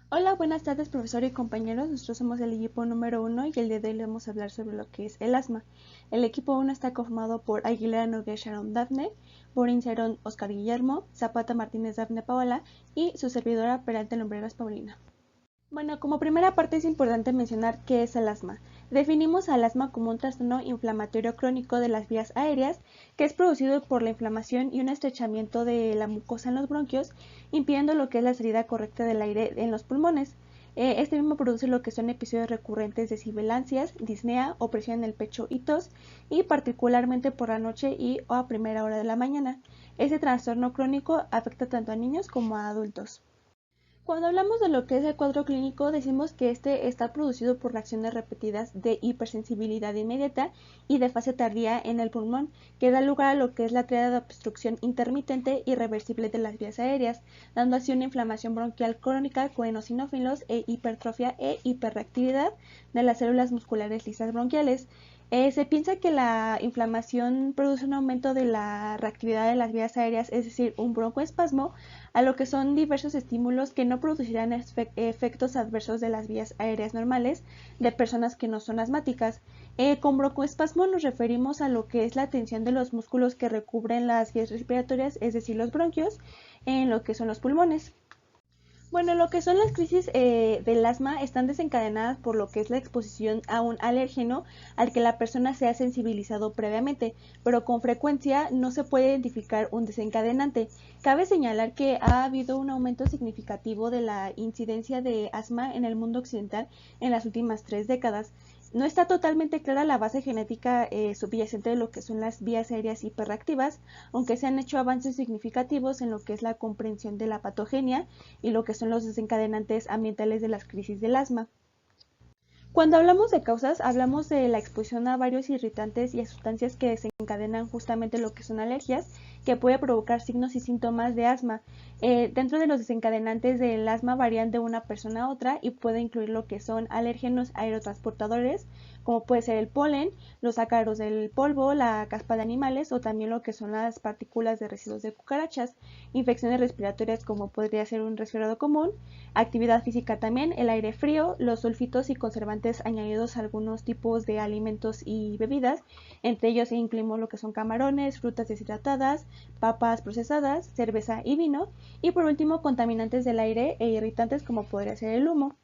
Hola, buenas tardes, profesor y compañeros. Nosotros somos el equipo número 1 y el día de hoy le vamos a hablar sobre lo que es el asma. El equipo 1 está conformado por Aguilera Noguera Sharon Dafne, Borin Cerón Oscar Guillermo, Zapata Martínez Dafne Paola y su servidora Peralta Lumbreras Paulina. Bueno, como primera parte es importante mencionar qué es el asma. Definimos al asma como un trastorno inflamatorio crónico de las vías aéreas que es producido por la inflamación y un estrechamiento de la mucosa en los bronquios, impidiendo lo que es la salida correcta del aire en los pulmones. Este mismo produce lo que son episodios recurrentes de sibilancias, disnea, opresión en el pecho y tos, y particularmente por la noche y o a primera hora de la mañana. Este trastorno crónico afecta tanto a niños como a adultos. Cuando hablamos de lo que es el cuadro clínico, decimos que este está producido por reacciones repetidas de hipersensibilidad inmediata y de fase tardía en el pulmón, que da lugar a lo que es la triada de obstrucción intermitente y reversible de las vías aéreas, dando así una inflamación bronquial crónica con eosinófilos e hipertrofia e hiperreactividad de las células musculares lisas bronquiales. Se piensa que la inflamación produce un aumento de la reactividad de las vías aéreas, es decir, un broncoespasmo, a lo que son diversos estímulos que no producirán efectos adversos de las vías aéreas normales de personas que no son asmáticas. Con broncoespasmo nos referimos a lo que es la tensión de los músculos que recubren las vías respiratorias, es decir, los bronquios, en lo que son los pulmones. Bueno, lo que son las crisis del asma están desencadenadas por lo que es la exposición a un alérgeno al que la persona se ha sensibilizado previamente, pero con frecuencia no se puede identificar un desencadenante. Cabe señalar que ha habido un aumento significativo de la incidencia de asma en el mundo occidental en las últimas 3 décadas. No está totalmente clara la base genética subyacente de lo que son las vías aéreas hiperreactivas, aunque se han hecho avances significativos en lo que es la comprensión de la patogenia y lo que son los desencadenantes ambientales de las crisis del asma. Cuando hablamos de causas, hablamos de la exposición a varios irritantes y a sustancias que desencadenan justamente lo que son alergias, que puede provocar signos y síntomas de asma. Dentro de los desencadenantes del asma varían de una persona a otra y puede incluir lo que son alérgenos aerotransportadores, como puede ser el polen, los ácaros del polvo, la caspa de animales o también lo que son las partículas de residuos de cucarachas, infecciones respiratorias como podría ser un resfriado común, actividad física también, el aire frío, los sulfitos y conservantes añadidos a algunos tipos de alimentos y bebidas, entre ellos incluimos lo que son camarones, frutas deshidratadas, papas procesadas, cerveza y vino, y por último contaminantes del aire e irritantes como podría ser el humo.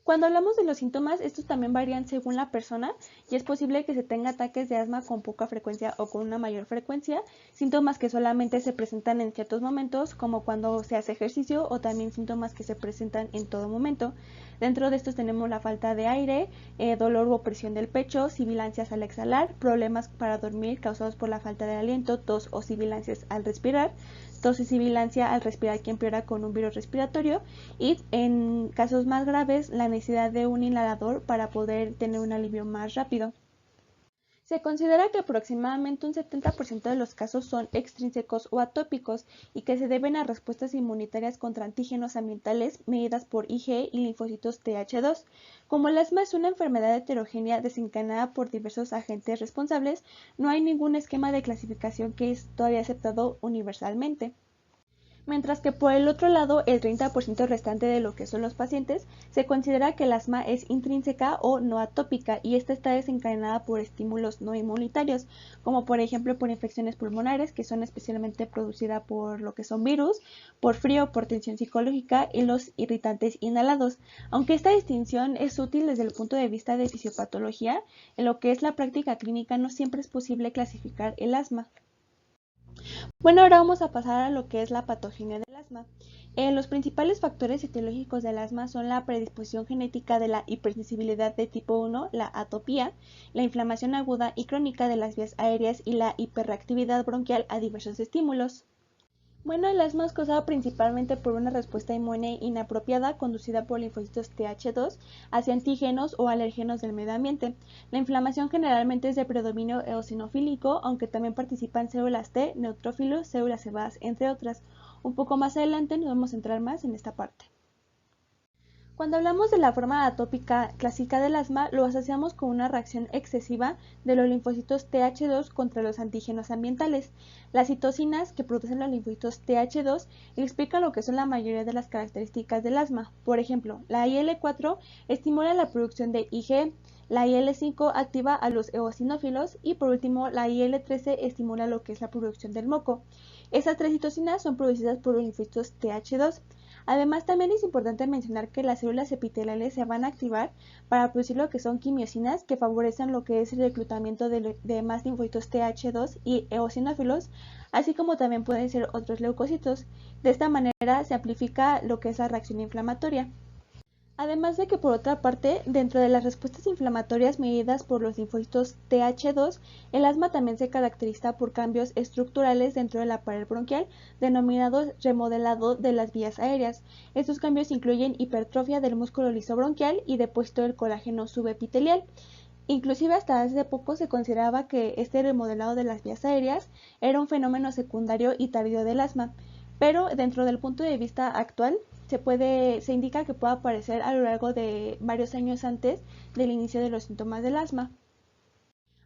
Cuando hablamos de los síntomas, estos también varían según la persona y es posible que se tenga ataques de asma con poca frecuencia o con una mayor frecuencia, síntomas que solamente se presentan en ciertos momentos, como cuando se hace ejercicio, o también síntomas que se presentan en todo momento. Dentro de estos tenemos la falta de aire, dolor u opresión del pecho, sibilancias al exhalar, problemas para dormir causados por la falta de aliento, tos o sibilancias al respirar, tos y sibilancia al respirar que empeora con un virus respiratorio y en casos más graves la necesidad de un inhalador para poder tener un alivio más rápido. Se considera que aproximadamente un 70% de los casos son extrínsecos o atópicos y que se deben a respuestas inmunitarias contra antígenos ambientales medidas por IgE y linfocitos Th2. Como el asma es una enfermedad heterogénea desencadenada por diversos agentes responsables, no hay ningún esquema de clasificación que es todavía aceptado universalmente. Mientras que por el otro lado, el 30% restante de lo que son los pacientes se considera que el asma es intrínseca o no atópica y esta está desencadenada por estímulos no inmunitarios, como por ejemplo por infecciones pulmonares que son especialmente producidas por lo que son virus, por frío, por tensión psicológica y los irritantes inhalados. Aunque esta distinción es útil desde el punto de vista de fisiopatología, en lo que es la práctica clínica no siempre es posible clasificar el asma. Bueno, ahora vamos a pasar a lo que es la patogenia del asma. Los principales factores etiológicos del asma son la predisposición genética de la hipersensibilidad de tipo 1, la atopía, la inflamación aguda y crónica de las vías aéreas y la hiperreactividad bronquial a diversos estímulos. Bueno, el asma es causado principalmente por una respuesta inmune inapropiada conducida por linfocitos Th2 hacia antígenos o alérgenos del medio ambiente. La inflamación generalmente es de predominio eosinofílico, aunque también participan células T, neutrófilos, células cebadas, entre otras. Un poco más adelante nos vamos a centrar más en esta parte. Cuando hablamos de la forma atópica clásica del asma, lo asociamos con una reacción excesiva de los linfocitos Th2 contra los antígenos ambientales. Las citocinas que producen los linfocitos Th2 explican lo que son la mayoría de las características del asma. Por ejemplo, la IL-4 estimula la producción de IgE, la IL-5 activa a los eosinófilos y por último la IL-13 estimula lo que es la producción del moco. Estas tres citocinas son producidas por los linfocitos Th2. Además, también es importante mencionar que las células epiteliales se van a activar para producir lo que son quimiosinas que favorecen lo que es el reclutamiento de más linfocitos Th2 y eosinófilos, así como también pueden ser otros leucocitos. De esta manera se amplifica lo que es la reacción inflamatoria. Además de que por otra parte, dentro de las respuestas inflamatorias medidas por los linfocitos Th2, el asma también se caracteriza por cambios estructurales dentro de la pared bronquial, denominados remodelado de las vías aéreas. Estos cambios incluyen hipertrofia del músculo liso bronquial y depósito del colágeno subepitelial. Inclusive hasta hace poco se consideraba que este remodelado de las vías aéreas era un fenómeno secundario y tardío del asma, pero dentro del punto de vista actual se indica que puede aparecer a lo largo de varios años antes del inicio de los síntomas del asma.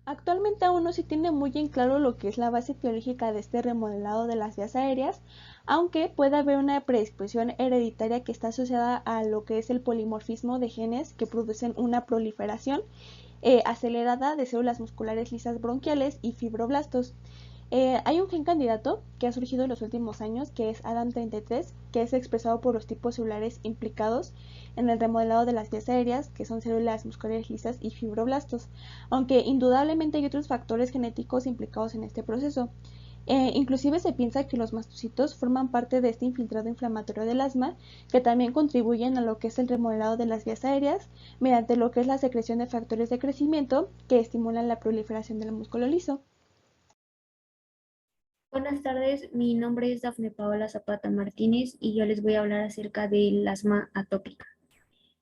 Actualmente aún no se tiene muy en claro lo que es la base biológica de este remodelado de las vías aéreas, aunque puede haber una predisposición hereditaria que está asociada a lo que es el polimorfismo de genes que producen una proliferación acelerada de células musculares lisas bronquiales y fibroblastos. Hay un gen candidato que ha surgido en los últimos años, que es ADAM33, que es expresado por los tipos celulares implicados en el remodelado de las vías aéreas, que son células musculares lisas y fibroblastos, aunque indudablemente hay otros factores genéticos implicados en este proceso. Inclusive se piensa que los mastocitos forman parte de este infiltrado inflamatorio del asma, que también contribuyen a lo que es el remodelado de las vías aéreas, mediante lo que es la secreción de factores de crecimiento que estimulan la proliferación del músculo liso. Buenas tardes, mi nombre es Dafne Paola Zapata Martínez y yo les voy a hablar acerca del asma atópica.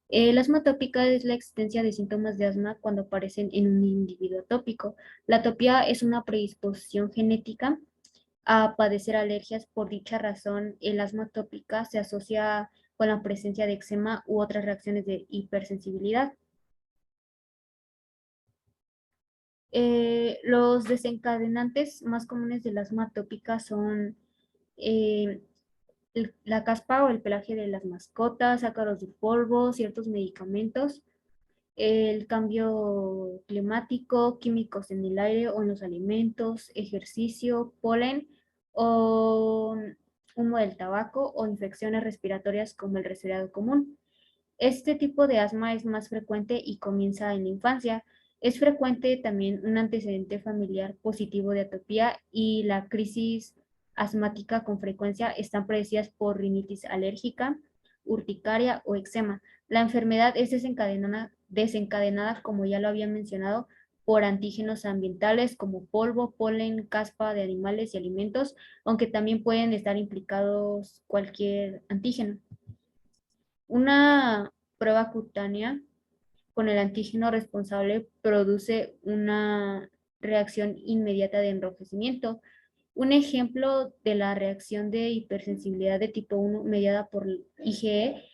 El asma atópica es la existencia de síntomas de asma cuando aparecen en un individuo atópico. La atopía es una predisposición genética a padecer alergias. Por dicha razón, el asma atópica se asocia con la presencia de eczema u otras reacciones de hipersensibilidad. Los desencadenantes más comunes del asma atópica son eh, la caspa o el pelaje de las mascotas, ácaros de polvo, ciertos medicamentos, el cambio climático, químicos en el aire o en los alimentos, ejercicio, polen o humo del tabaco o infecciones respiratorias como el resfriado común. Este tipo de asma es más frecuente y comienza en la infancia. Es frecuente también un antecedente familiar positivo de atopía y la crisis asmática con frecuencia están predecidas por rinitis alérgica, urticaria o eczema. La enfermedad es desencadenada, como ya lo había mencionado, por antígenos ambientales como polvo, polen, caspa de animales y alimentos, aunque también pueden estar implicados cualquier antígeno. Una prueba cutánea con el antígeno responsable produce una reacción inmediata de enrojecimiento. Un ejemplo de la reacción de hipersensibilidad de tipo 1 mediada por IgE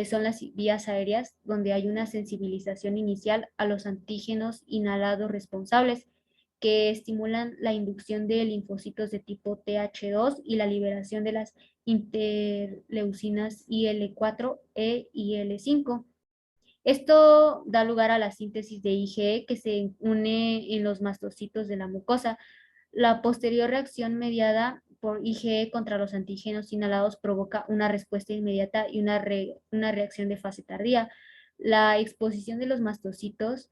son las vías aéreas, donde hay una sensibilización inicial a los antígenos inhalados responsables que estimulan la inducción de linfocitos de tipo Th2 y la liberación de las interleucinas IL-4 e IL-5. Esto da lugar a la síntesis de IgE que se une en los mastocitos de la mucosa. La posterior reacción mediada por IgE contra los antígenos inhalados provoca una respuesta inmediata y una reacción de fase tardía. La exposición de los mastocitos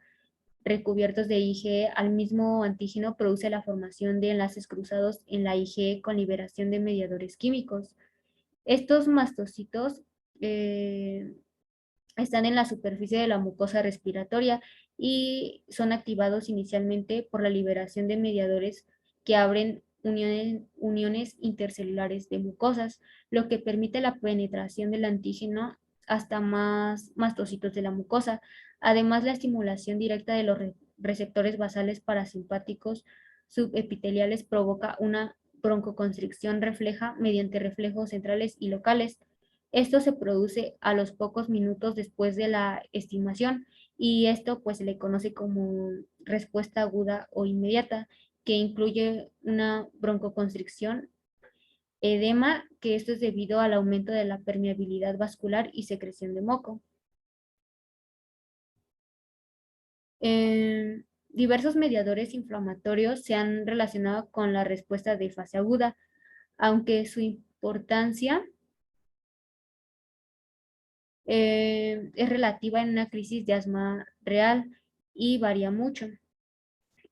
recubiertos de IgE al mismo antígeno produce la formación de enlaces cruzados en la IgE con liberación de mediadores químicos. Estos mastocitos están en la superficie de la mucosa respiratoria y son activados inicialmente por la liberación de mediadores que abren uniones intercelulares de mucosas, lo que permite la penetración del antígeno hasta más mastocitos de la mucosa. Además, la estimulación directa de los receptores basales parasimpáticos subepiteliales provoca una broncoconstricción refleja mediante reflejos centrales y locales. Esto se produce a los pocos minutos después de la estimación y esto pues se le conoce como respuesta aguda o inmediata, que incluye una broncoconstricción, edema, que esto es debido al aumento de la permeabilidad vascular y secreción de moco. Diversos mediadores inflamatorios se han relacionado con la respuesta de fase aguda, aunque su importancia es relativa en una crisis de asma real y varía mucho.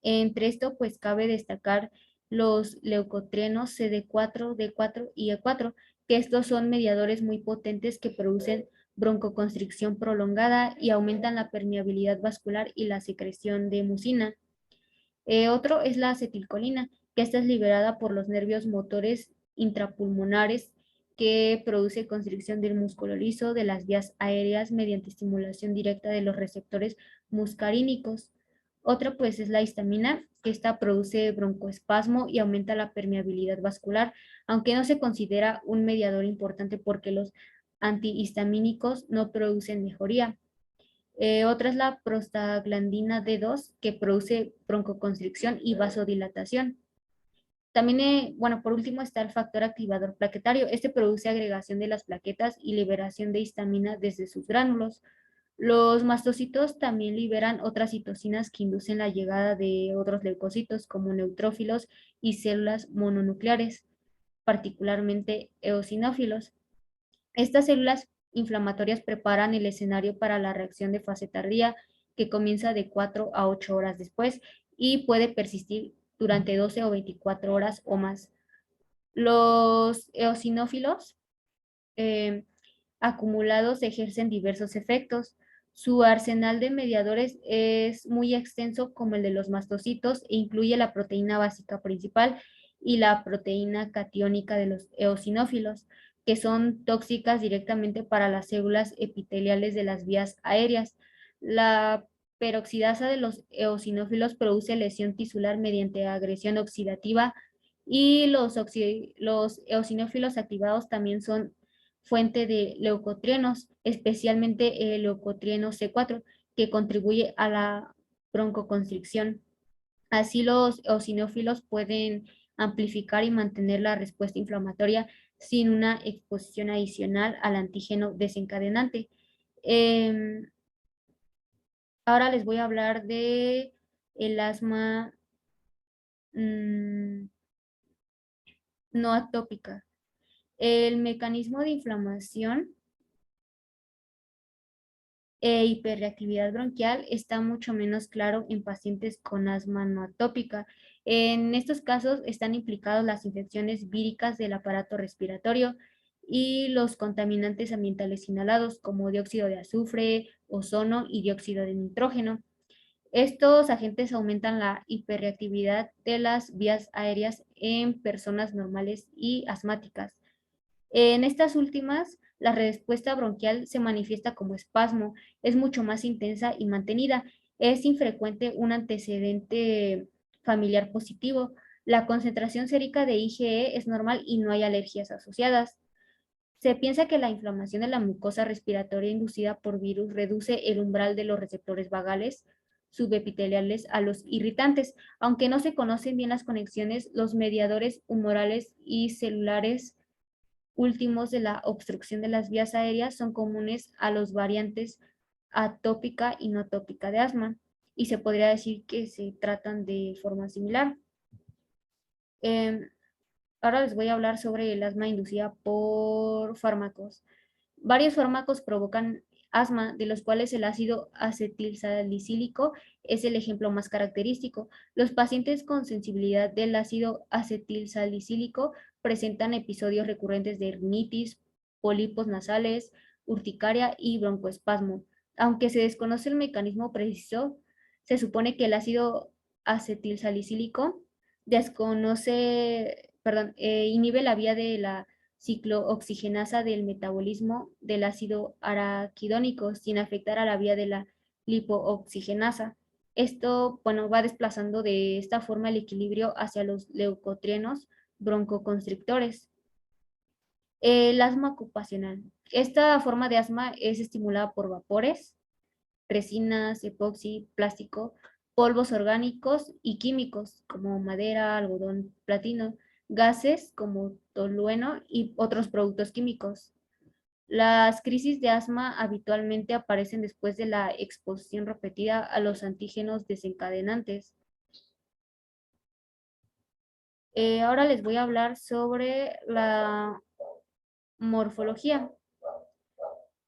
Entre esto, pues cabe destacar los leucotrienos CD4, D4 y E4, que estos son mediadores muy potentes que producen broncoconstricción prolongada y aumentan la permeabilidad vascular y la secreción de mucina. Otro es la acetilcolina, que esta es liberada por los nervios motores intrapulmonares que produce constricción del músculo liso de las vías aéreas mediante estimulación directa de los receptores muscarínicos. Otra pues es la histamina, que esta produce broncoespasmo y aumenta la permeabilidad vascular, aunque no se considera un mediador importante porque los antihistamínicos no producen mejoría. Otra es la prostaglandina D2, que produce broncoconstricción y vasodilatación. También, bueno, por último está el factor activador plaquetario. Este produce agregación de las plaquetas y liberación de histamina desde sus gránulos. Los mastocitos también liberan otras citocinas que inducen la llegada de otros leucocitos como neutrófilos y células mononucleares, particularmente eosinófilos. Estas células inflamatorias preparan el escenario para la reacción de fase tardía, que comienza de 4 a 8 horas después y puede persistir durante 12 o 24 horas o más. Los eosinófilos eh, acumulados ejercen diversos efectos. Su arsenal de mediadores es muy extenso como el de los mastocitos e incluye la proteína básica principal y la proteína catiónica de los eosinófilos, que son tóxicas directamente para las células epiteliales de las vías aéreas. La peroxidasa de los eosinófilos produce lesión tisular mediante agresión oxidativa y los eosinófilos activados también son fuente de leucotrienos, especialmente el leucotrieno C4, que contribuye a la broncoconstricción. Así los eosinófilos pueden amplificar y mantener la respuesta inflamatoria sin una exposición adicional al antígeno desencadenante. Eh, Ahora les voy a hablar de el asma mmm, no atópica. El mecanismo de inflamación hiperreactividad bronquial está mucho menos claro en pacientes con asma no atópica. En estos casos están implicados las infecciones víricas del aparato respiratorio y los contaminantes ambientales inhalados como dióxido de azufre, ozono y dióxido de nitrógeno. Estos agentes aumentan la hiperreactividad de las vías aéreas en personas normales y asmáticas. En estas últimas, la respuesta bronquial se manifiesta como espasmo, es mucho más intensa y mantenida. Es infrecuente un antecedente familiar positivo. La concentración sérica de IgE es normal y no hay alergias asociadas. Se piensa que la inflamación de la mucosa respiratoria inducida por virus reduce el umbral de los receptores vagales subepiteliales a los irritantes. Aunque no se conocen bien las conexiones, los mediadores humorales y celulares últimos de la obstrucción de las vías aéreas son comunes a los variantes atópica y no atópica de asma y se podría decir que se tratan de forma similar. Eh, Ahora les voy a hablar sobre el asma inducida por fármacos. Varios fármacos provocan asma, de los cuales el ácido acetilsalicílico es el ejemplo más característico. Los pacientes con sensibilidad del ácido acetilsalicílico presentan episodios recurrentes de rinitis, pólipos nasales, urticaria y broncoespasmo. Aunque se desconoce el mecanismo preciso, se supone que el ácido acetilsalicílico inhibe la vía de la ciclooxigenasa del metabolismo del ácido araquidónico sin afectar a la vía de la lipooxigenasa. Esto, bueno, va desplazando de esta forma el equilibrio hacia los leucotrienos broncoconstrictores. El asma ocupacional. Esta forma de asma es estimulada por vapores, resinas, epoxi, plástico, polvos orgánicos y químicos como madera, algodón, platino, gases como tolueno y otros productos químicos. Las crisis de asma habitualmente aparecen después de la exposición repetida a los antígenos desencadenantes. Ahora les voy a hablar sobre la morfología.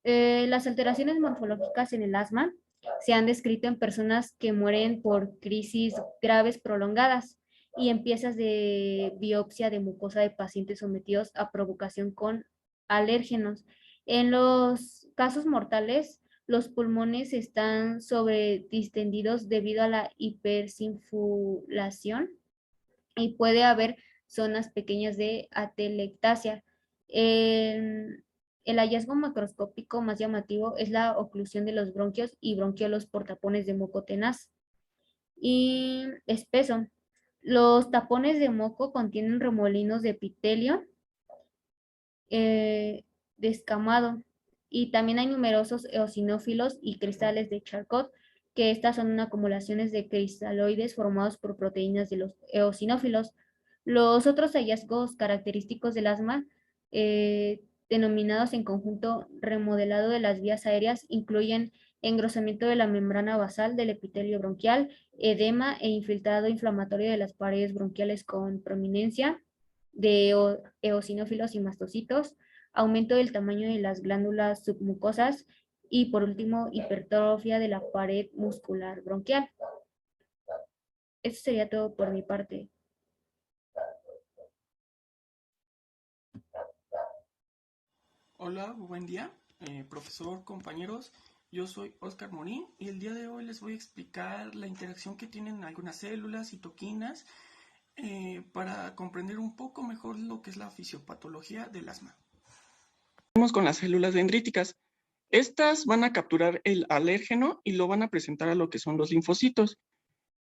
Las alteraciones morfológicas en el asma se han descrito en personas que mueren por crisis graves prolongadas y en piezas de biopsia de mucosa de pacientes sometidos a provocación con alérgenos. En los casos mortales, los pulmones están sobredistendidos debido a la hipersinfulación y puede haber zonas pequeñas de atelectasia. El hallazgo macroscópico más llamativo es la oclusión de los bronquios y bronquiolos por tapones de moco tenaz y espeso. Los tapones de moco contienen remolinos de epitelio eh, descamado y también hay numerosos eosinófilos y cristales de Charcot, que estas son acumulaciones de cristaloides formados por proteínas de los eosinófilos. Los otros hallazgos característicos del asma, denominados en conjunto remodelado de las vías aéreas, incluyen engrosamiento de la membrana basal del epitelio bronquial, edema e infiltrado inflamatorio de las paredes bronquiales con prominencia de eosinófilos y mastocitos, aumento del tamaño de las glándulas submucosas y por último hipertrofia de la pared muscular bronquial. Eso sería todo por mi parte. Hola, buen día, profesor, compañeros. Yo soy Oscar Morín y el día de hoy les voy a explicar la interacción que tienen algunas células, citoquinas, para comprender un poco mejor lo que es la fisiopatología del asma. Vamos con las células dendríticas. Estas van a capturar el alérgeno y lo van a presentar a lo que son los linfocitos.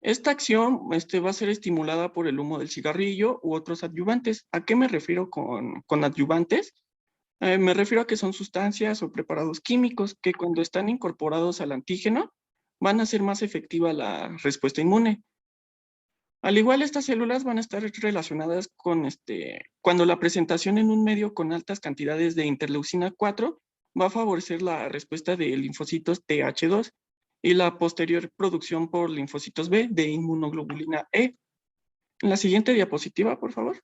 Esta acción va a ser estimulada por el humo del cigarrillo u otros adyuvantes. ¿A qué me refiero con adyuvantes? Me refiero a que son sustancias o preparados químicos que cuando están incorporados al antígeno van a hacer más efectiva la respuesta inmune. Al igual, estas células van a estar relacionadas con cuando la presentación en un medio con altas cantidades de interleucina 4 va a favorecer la respuesta de linfocitos Th2 y la posterior producción por linfocitos B de inmunoglobulina E. En la siguiente diapositiva, por favor.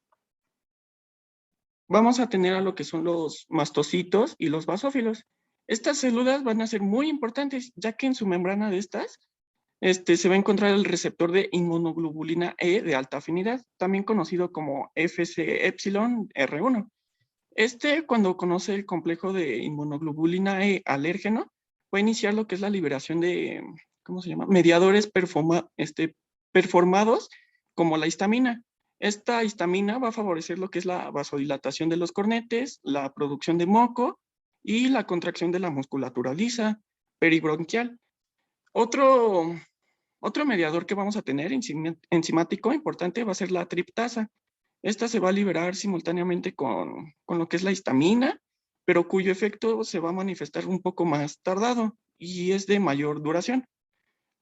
Vamos a tener a lo que son los mastocitos y los basófilos. Estas células van a ser muy importantes, ya que en su membrana de estas se va a encontrar el receptor de inmunoglobulina E de alta afinidad, también conocido como FcεR1. Cuando conoce el complejo de inmunoglobulina E alérgeno, va a iniciar lo que es la liberación de, ¿cómo se llama? Mediadores performados como la histamina. Esta histamina va a favorecer lo que es la vasodilatación de los cornetes, la producción de moco y la contracción de la musculatura lisa peribronquial. Otro mediador que vamos a tener enzimático importante va a ser la triptasa. Esta se va a liberar simultáneamente con lo que es la histamina, pero cuyo efecto se va a manifestar un poco más tardado y es de mayor duración.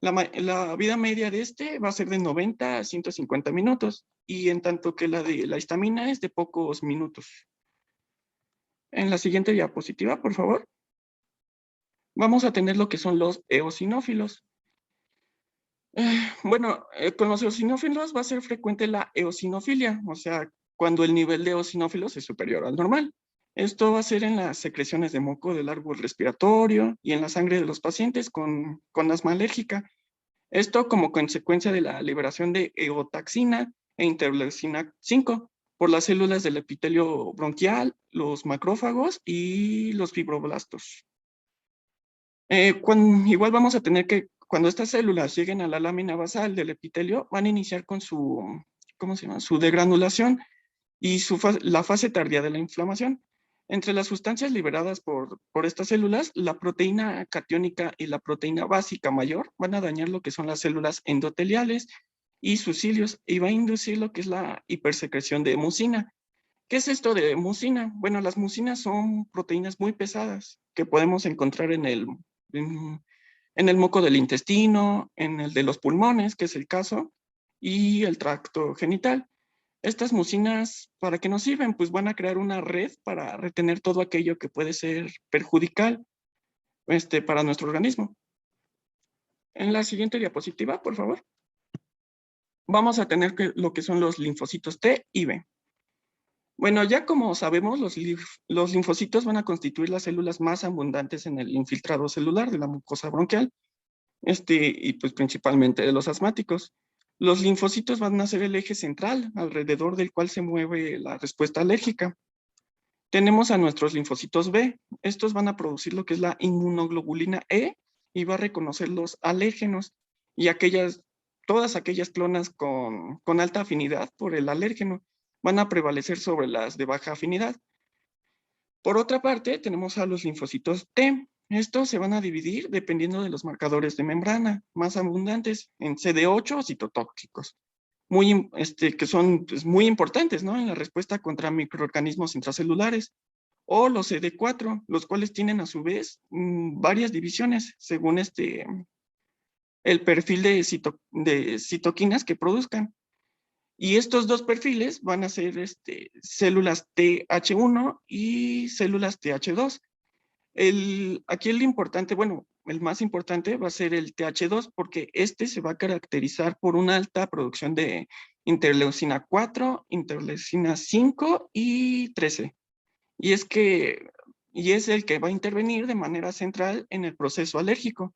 La vida media de va a ser de 90 a 150 minutos, y en tanto que la de la histamina es de pocos minutos. En la siguiente diapositiva, por favor. Vamos a tener lo que son los eosinófilos. Con los eosinófilos va a ser frecuente la eosinofilia, o sea, cuando el nivel de eosinófilos es superior al normal. Esto va a ser en las secreciones de moco del árbol respiratorio y en la sangre de los pacientes con asma alérgica. Esto como consecuencia de la liberación de eotaxina e interleucina 5 por las células del epitelio bronquial, los macrófagos y los fibroblastos. Igual vamos a tener que, cuando estas células lleguen a la lámina basal del epitelio, van a iniciar con su, ¿cómo se llama? Su degranulación y la fase tardía de la inflamación. Entre las sustancias liberadas por estas células, la proteína catiónica y la proteína básica mayor van a dañar lo que son las células endoteliales y sus cilios, y va a inducir lo que es la hipersecreción de mucina. ¿Qué es esto de mucina? Bueno, las mucinas son proteínas muy pesadas que podemos encontrar en el moco del intestino, en el de los pulmones, que es el caso, y el tracto genital. Estas mucinas, ¿para qué nos sirven? Pues van a crear una red para retener todo aquello que puede ser perjudicial para nuestro organismo. En la siguiente diapositiva, por favor. Vamos a tener lo que son los linfocitos T y B. Bueno, ya como sabemos, los linfocitos van a constituir las células más abundantes en el infiltrado celular de la mucosa bronquial, y pues principalmente de los asmáticos. Los linfocitos van a ser el eje central alrededor del cual se mueve la respuesta alérgica. Tenemos a nuestros linfocitos B. Estos van a producir lo que es la inmunoglobulina E y va a reconocer los alérgenos y todas aquellas clonas con alta afinidad por el alérgeno van a prevalecer sobre las de baja afinidad. Por otra parte, tenemos a los linfocitos T. Estos se van a dividir dependiendo de los marcadores de membrana más abundantes en CD8 o citotóxicos, que son pues, muy importantes, ¿no? En la respuesta contra microorganismos intracelulares, o los CD4, los cuales tienen a su vez varias divisiones según el perfil de citoquinas que produzcan. Y estos dos perfiles van a ser células TH1 y células TH2. Aquí el importante, bueno, el más importante va a ser el TH2 porque se va a caracterizar por una alta producción de interleucina 4, interleucina 5 y 13. Y es el que va a intervenir de manera central en el proceso alérgico.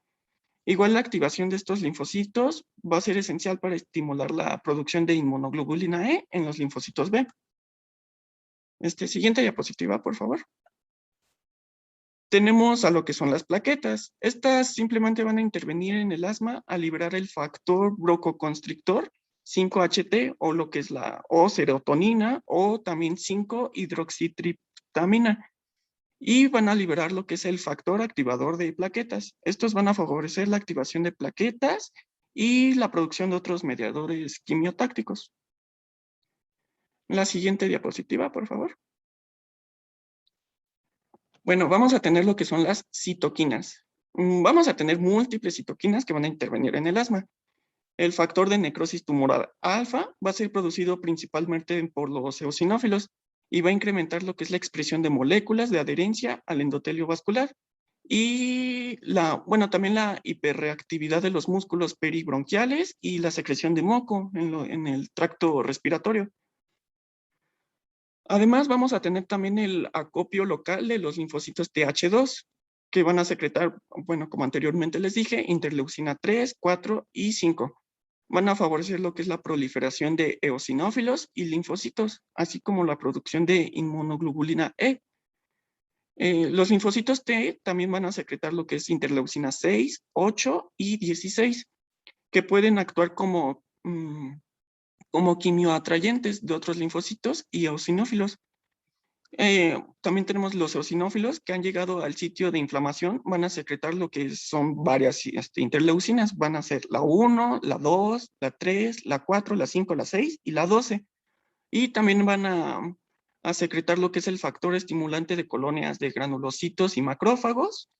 Igual la activación de estos linfocitos va a ser esencial para estimular la producción de inmunoglobulina E en los linfocitos B. Siguiente diapositiva, por favor. Tenemos a lo que son las plaquetas. Estas simplemente van a intervenir en el asma a liberar el factor brococonstrictor 5-HT o lo que es o serotonina o también 5-hidroxitriptamina. Y van a liberar lo que es el factor activador de plaquetas. Estos van a favorecer la activación de plaquetas y la producción de otros mediadores quimiotácticos. La siguiente diapositiva, por favor. Bueno, vamos a tener lo que son las citoquinas. Vamos a tener múltiples citoquinas que van a intervenir en el asma. El factor de necrosis tumoral alfa va a ser producido principalmente por los eosinófilos y va a incrementar lo que es la expresión de moléculas de adherencia al endotelio vascular y también la hiperreactividad de los músculos peribronquiales y la secreción de moco en el tracto respiratorio. Además, vamos a tener también el acopio local de los linfocitos TH2, que van a secretar, bueno, como anteriormente les dije, interleucina 3, 4 y 5. Van a favorecer lo que es la proliferación de eosinófilos y linfocitos, así como la producción de inmunoglobulina E. Los linfocitos T también van a secretar lo que es interleucina 6, 8 y 16, que pueden actuar como quimioatrayentes de otros linfocitos y eosinófilos. También tenemos los eosinófilos que han llegado al sitio de inflamación, van a secretar lo que son varias interleucinas, van a ser la 1, la 2, la 3, la 4, la 5, la 6 y la 12. Y también van a secretar lo que es el factor estimulante de colonias de granulocitos y macrófagos,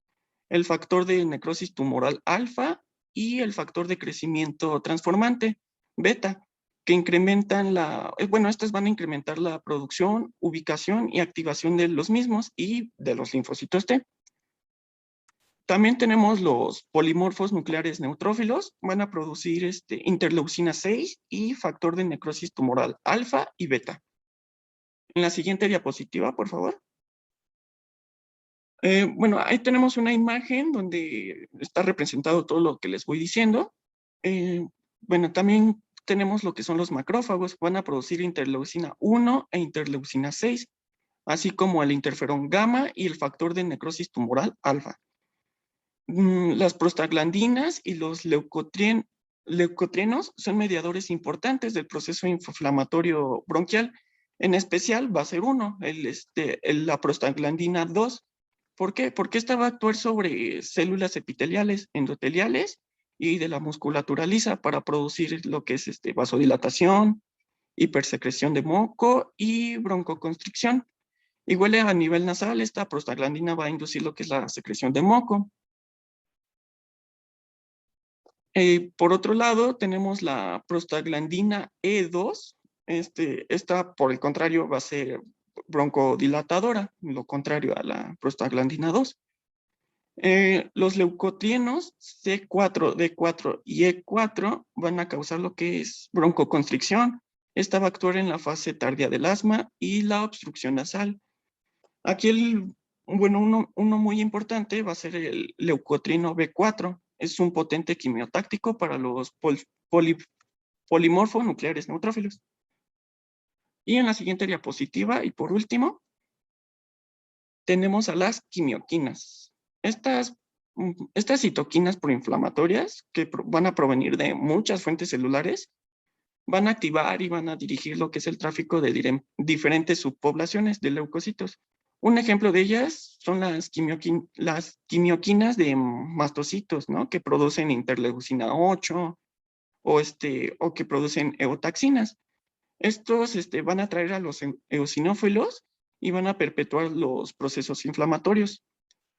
el factor de necrosis tumoral alfa y el factor de crecimiento transformante beta, que incrementan estas van a incrementar la producción, ubicación y activación de los mismos y de los linfocitos T. También tenemos los polimorfos nucleares neutrófilos, van a producir interleucina 6 y factor de necrosis tumoral alfa y beta. En la siguiente diapositiva, por favor. Bueno, ahí tenemos una imagen donde está representado todo lo que les voy diciendo. Bueno, también tenemos lo que son los macrófagos, van a producir interleucina 1 e interleucina 6, así como el interferón gamma y el factor de necrosis tumoral alfa. Las prostaglandinas y los leucotrienos son mediadores importantes del proceso inflamatorio bronquial. En especial va a ser la prostaglandina 2. ¿Por qué? Porque esta va a actuar sobre células epiteliales, endoteliales y de la musculatura lisa para producir lo que es vasodilatación hipersecreción de moco y broncoconstricción. Igual a nivel nasal, esta prostaglandina va a inducir lo que es la secreción de moco. Por otro lado, tenemos la prostaglandina E2. Esta, por el contrario, va a ser broncodilatadora, lo contrario a la prostaglandina 2. Los leucotrienos C4, D4 y E4 van a causar lo que es broncoconstricción. Esta va a actuar en la fase tardía del asma y la obstrucción nasal. Aquí uno muy importante va a ser el leucotrino B4. Es un potente quimiotáctico para los polimorfonucleares neutrófilos. Y en la siguiente diapositiva, y por último, tenemos a las quimioquinas. Estas citoquinas proinflamatorias, que van a provenir de muchas fuentes celulares, van a activar y van a dirigir lo que es el tráfico de diferentes subpoblaciones de leucocitos. Un ejemplo de ellas son las quimioquinas de mastocitos, ¿no? Que producen interleucina 8 o que producen eotaxinas. Estos van a atraer a los eosinófilos y van a perpetuar los procesos inflamatorios.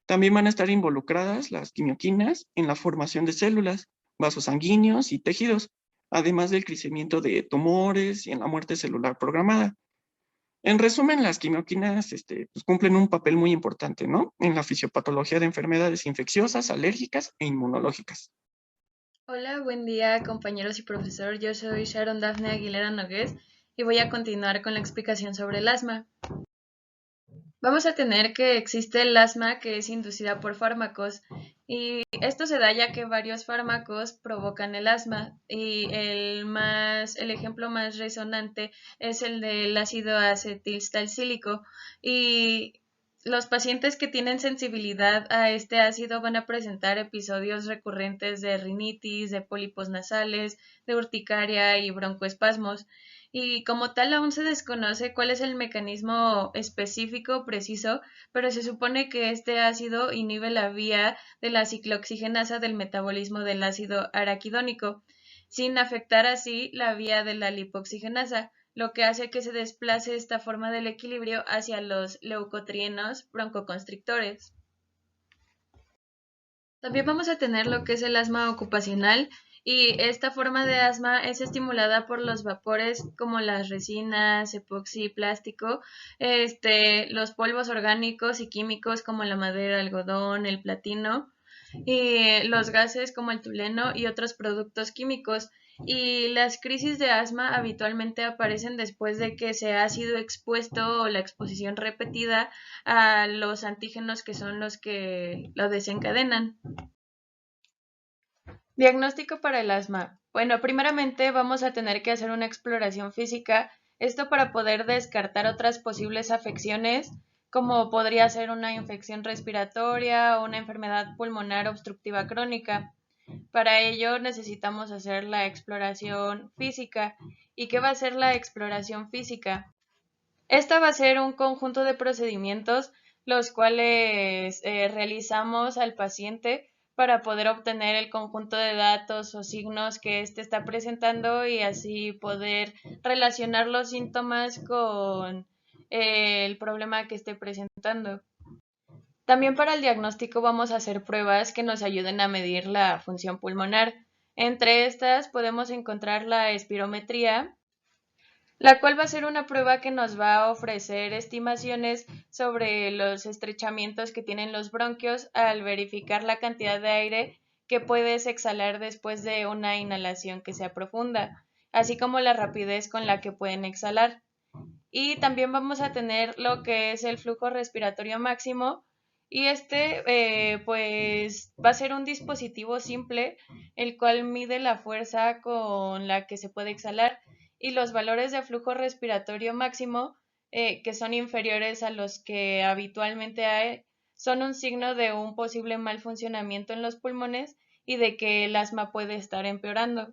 También van a estar involucradas las quimioquinas en la formación de células, vasos sanguíneos y tejidos, además del crecimiento de tumores y en la muerte celular programada. En resumen, las quimioquinas pues cumplen un papel muy importante, ¿no? En la fisiopatología de enfermedades infecciosas, alérgicas e inmunológicas. Hola, buen día compañeros y profesor. Yo soy Sharon Dafne Aguilera Nogués y voy a continuar con la explicación sobre el asma. Vamos a tener que existe el asma que es inducida por fármacos y esto se da ya que varios fármacos provocan el asma y el ejemplo más resonante es el del ácido acetilsalicílico y los pacientes que tienen sensibilidad a este ácido van a presentar episodios recurrentes de rinitis, de pólipos nasales, de urticaria y broncoespasmos. Y como tal aún se desconoce cuál es el mecanismo específico preciso, pero se supone que este ácido inhibe la vía de la ciclooxigenasa del metabolismo del ácido araquidónico, sin afectar así la vía de la lipoxigenasa, lo que hace que se desplace esta forma del equilibrio hacia los leucotrienos broncoconstrictores. También vamos a tener lo que es el asma ocupacional y esta forma de asma es estimulada por los vapores como las resinas, epoxi, plástico, los polvos orgánicos y químicos como la madera, el algodón, el platino y los gases como el tuleno y otros productos químicos. Y las crisis de asma habitualmente aparecen después de que se ha sido expuesto o la exposición repetida a los antígenos que son los que lo desencadenan. Diagnóstico para el asma. Bueno, primeramente vamos a tener que hacer una exploración física, esto para poder descartar otras posibles afecciones, como podría ser una infección respiratoria o una enfermedad pulmonar obstructiva crónica. Para ello necesitamos hacer la exploración física. ¿Y qué va a ser la exploración física? Esta va a ser un conjunto de procedimientos los cuales realizamos al paciente para poder obtener el conjunto de datos o signos que éste está presentando y así poder relacionar los síntomas con el problema que esté presentando. También para el diagnóstico vamos a hacer pruebas que nos ayuden a medir la función pulmonar. Entre estas podemos encontrar la espirometría, la cual va a ser una prueba que nos va a ofrecer estimaciones sobre los estrechamientos que tienen los bronquios al verificar la cantidad de aire que puedes exhalar después de una inhalación que sea profunda, así como la rapidez con la que pueden exhalar. Y también vamos a tener lo que es el flujo respiratorio máximo y pues va a ser un dispositivo simple el cual mide la fuerza con la que se puede exhalar y los valores de flujo respiratorio máximo que son inferiores a los que habitualmente hay son un signo de un posible mal funcionamiento en los pulmones y de que el asma puede estar empeorando.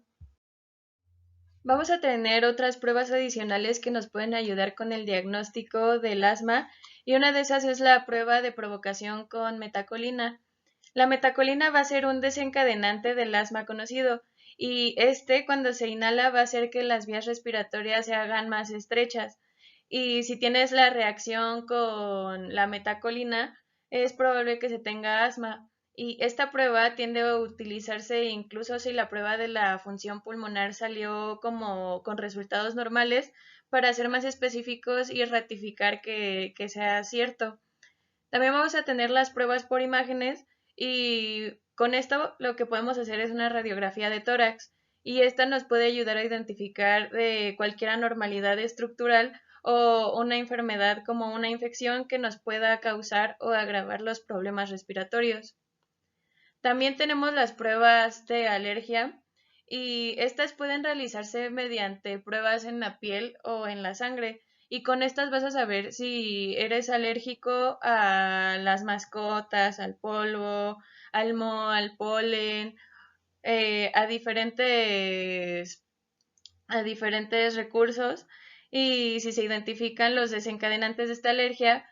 Vamos a tener otras pruebas adicionales que nos pueden ayudar con el diagnóstico del asma y una de esas es la prueba de provocación con metacolina. La metacolina va a ser un desencadenante del asma conocido y cuando se inhala va a hacer que las vías respiratorias se hagan más estrechas. Y si tienes la reacción con la metacolina, es probable que se tenga asma. Y esta prueba tiende a utilizarse incluso si la prueba de la función pulmonar salió como con resultados normales, para ser más específicos y ratificar que sea cierto. También vamos a tener las pruebas por imágenes, y con esto lo que podemos hacer es una radiografía de tórax, y esta nos puede ayudar a identificar de cualquier anormalidad estructural o una enfermedad como una infección que nos pueda causar o agravar los problemas respiratorios. También tenemos las pruebas de alergia, y estas pueden realizarse mediante pruebas en la piel o en la sangre, y con estas vas a saber si eres alérgico a las mascotas, al polvo, al moho, al polen, a diferentes recursos. Y si se identifican los desencadenantes de esta alergia,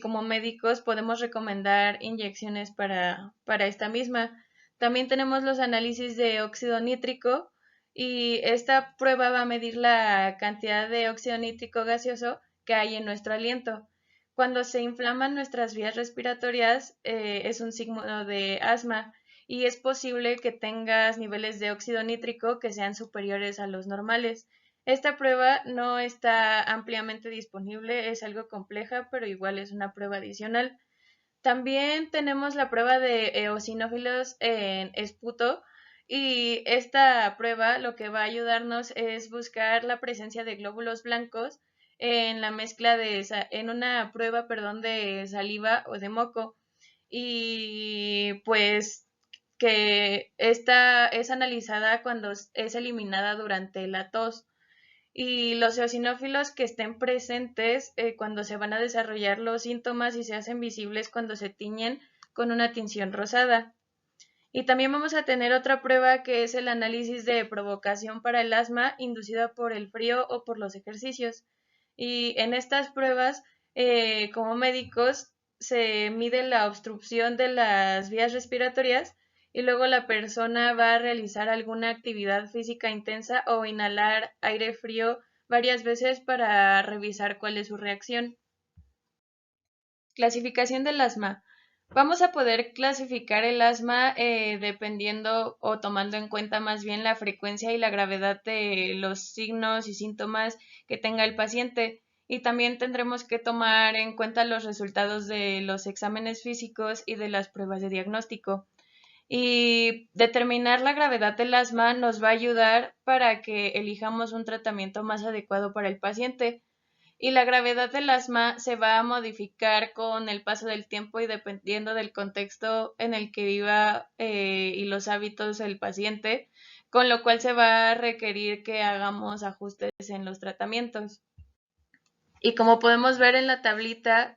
como médicos podemos recomendar inyecciones para esta misma. También tenemos los análisis de óxido nítrico, y esta prueba va a medir la cantidad de óxido nítrico gaseoso que hay en nuestro aliento. Cuando se inflaman nuestras vías respiratorias, es un signo de asma, y es posible que tengas niveles de óxido nítrico que sean superiores a los normales. Esta prueba no está ampliamente disponible, es algo compleja, pero igual es una prueba adicional. También tenemos la prueba de eosinófilos en esputo, y esta prueba lo que va a ayudarnos es buscar la presencia de glóbulos blancos en la mezcla en una prueba, perdón, de saliva o de moco. Y pues que esta es analizada cuando es eliminada durante la tos. Y los eosinófilos que estén presentes cuando se van a desarrollar los síntomas, y se hacen visibles cuando se tiñen con una tinción rosada. Y también vamos a tener otra prueba, que es el análisis de provocación para el asma inducida por el frío o por los ejercicios. Y en estas pruebas, como médicos, se mide la obstrucción de las vías respiratorias, y luego la persona va a realizar alguna actividad física intensa o inhalar aire frío varias veces para revisar cuál es su reacción. Clasificación del asma. Vamos a poder clasificar el asma dependiendo o tomando en cuenta más bien la frecuencia y la gravedad de los signos y síntomas que tenga el paciente. Y también tendremos que tomar en cuenta los resultados de los exámenes físicos y de las pruebas de diagnóstico. Y determinar la gravedad del asma nos va a ayudar para que elijamos un tratamiento más adecuado para el paciente. Y la gravedad del asma se va a modificar con el paso del tiempo y dependiendo del contexto en el que viva y los hábitos del paciente, con lo cual se va a requerir que hagamos ajustes en los tratamientos. Y como podemos ver en la tablita,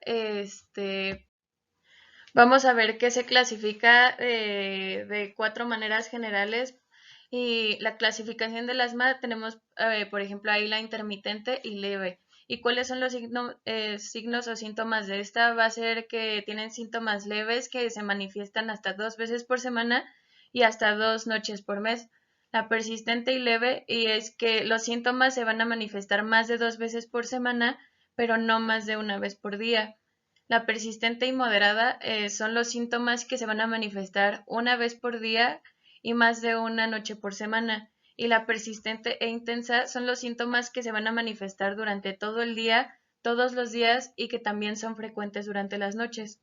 vamos a ver que se clasifica de 4 maneras generales. Y la clasificación del asma tenemos, por ejemplo, ahí la intermitente y leve. ¿Y cuáles son los signos o síntomas de esta? Va a ser que tienen síntomas leves que se manifiestan hasta 2 veces por semana y hasta 2 noches por mes. La persistente y leve, y es que los síntomas se van a manifestar más de 2 veces por semana, pero no más de una vez por día. La persistente y moderada son los síntomas que se van a manifestar una vez por día y más de una noche por semana. Y la persistente e intensa son los síntomas que se van a manifestar durante todo el día, todos los días, y que también son frecuentes durante las noches.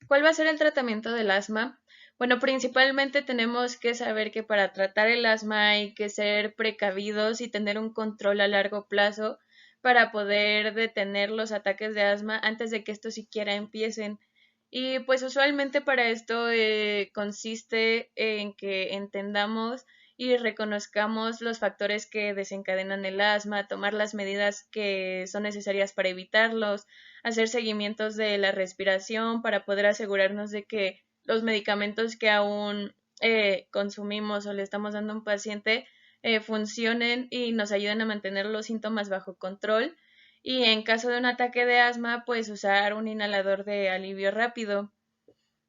¿Cuál va a ser el tratamiento del asma? Bueno, principalmente tenemos que saber que para tratar el asma hay que ser precavidos y tener un control a largo plazo para poder detener los ataques de asma antes de que estos siquiera empiecen. Y pues usualmente para esto consiste en que entendamos y reconozcamos los factores que desencadenan el asma, tomar las medidas que son necesarias para evitarlos, hacer seguimientos de la respiración para poder asegurarnos de que los medicamentos que aún consumimos o le estamos dando a un paciente funcionen y nos ayuden a mantener los síntomas bajo control. Y en caso de un ataque de asma, pues usar un inhalador de alivio rápido.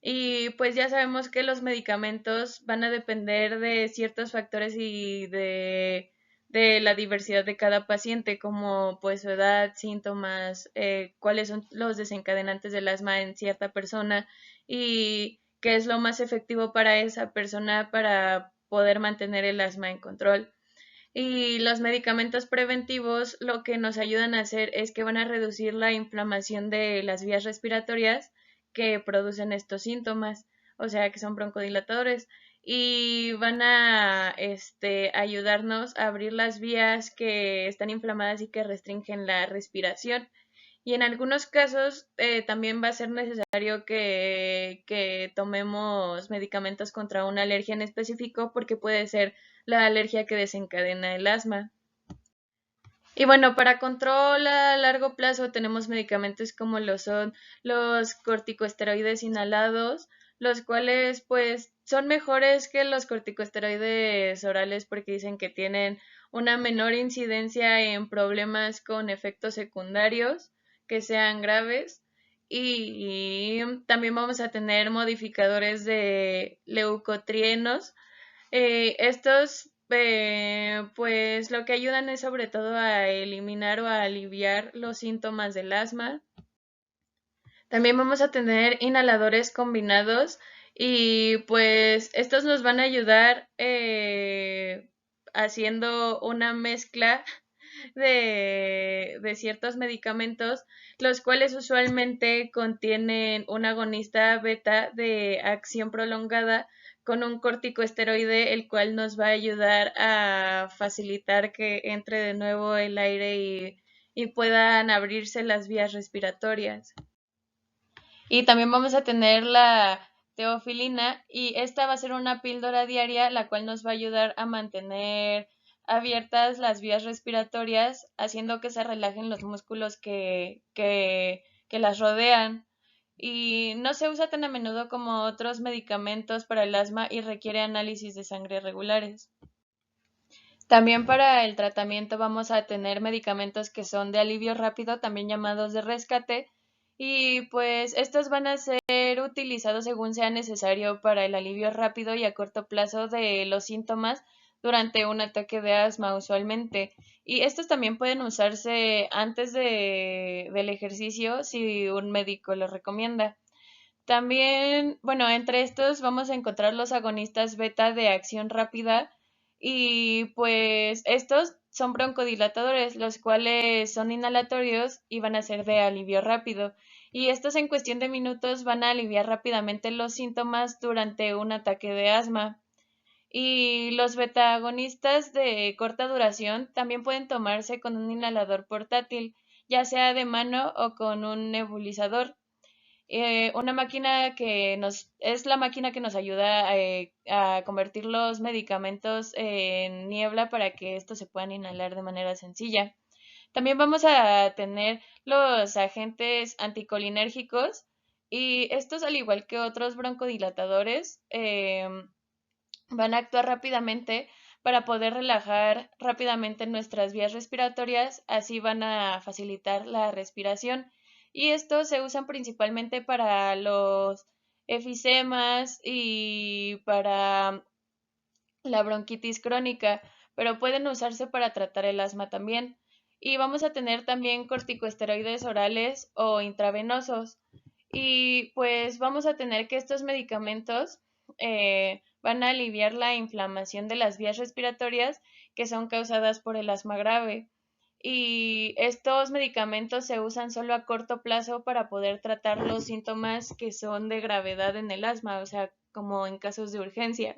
Y pues ya sabemos que los medicamentos van a depender de ciertos factores y de la diversidad de cada paciente, como pues su edad, síntomas, cuáles son los desencadenantes del asma en cierta persona y qué es lo más efectivo para esa persona para poder mantener el asma en control. Y los medicamentos preventivos lo que nos ayudan a hacer es que van a reducir la inflamación de las vías respiratorias que producen estos síntomas, o sea que son broncodilatadores, y van a ayudarnos a abrir las vías que están inflamadas y que restringen la respiración. Y en algunos casos también va a ser necesario que tomemos medicamentos contra una alergia en específico porque puede ser la alergia que desencadena el asma. Y bueno, para control a largo plazo tenemos medicamentos como lo son los corticosteroides inhalados, los cuales pues son mejores que los corticosteroides orales porque dicen que tienen una menor incidencia en problemas con efectos secundarios que sean graves. Y también vamos a tener modificadores de leucotrienos. Estos, pues lo que ayudan es sobre todo a eliminar o a aliviar los síntomas del asma. También vamos a tener inhaladores combinados y pues estos nos van a ayudar haciendo una mezcla de ciertos medicamentos, los cuales usualmente contienen un agonista beta de acción prolongada con un corticoesteroide, el cual nos va a ayudar a facilitar que entre de nuevo el aire y puedan abrirse las vías respiratorias. Y también vamos a tener la teofilina y esta va a ser una píldora diaria la cual nos va a ayudar a mantener abiertas las vías respiratorias, haciendo que se relajen los músculos que las rodean. Y no se usa tan a menudo como otros medicamentos para el asma y requiere análisis de sangre regulares. También para el tratamiento vamos a tener medicamentos que son de alivio rápido, también llamados de rescate, y pues estos van a ser utilizados según sea necesario para el alivio rápido y a corto plazo de los síntomas durante un ataque de asma usualmente. Y estos también pueden usarse antes del ejercicio si un médico lo recomienda. También, bueno, entre estos vamos a encontrar los agonistas beta de acción rápida y pues estos son broncodilatadores, los cuales son inhalatorios y van a ser de alivio rápido. Y estos en cuestión de minutos van a aliviar rápidamente los síntomas durante un ataque de asma. Y los beta-agonistas de corta duración también pueden tomarse con un inhalador portátil, ya sea de mano o con un nebulizador. Una máquina que es la máquina que nos ayuda a convertir los medicamentos en niebla para que estos se puedan inhalar de manera sencilla. También vamos a tener los agentes anticolinérgicos y estos, al igual que otros broncodilatadores, van a actuar rápidamente para poder relajar rápidamente nuestras vías respiratorias, así van a facilitar la respiración. Y estos se usan principalmente para los efisemas y para la bronquitis crónica, pero pueden usarse para tratar el asma también. Y vamos a tener también corticosteroides orales o intravenosos. Y pues vamos a tener que estos medicamentos van a aliviar la inflamación de las vías respiratorias que son causadas por el asma grave. Y estos medicamentos se usan solo a corto plazo para poder tratar los síntomas que son de gravedad en el asma, o sea, como en casos de urgencia.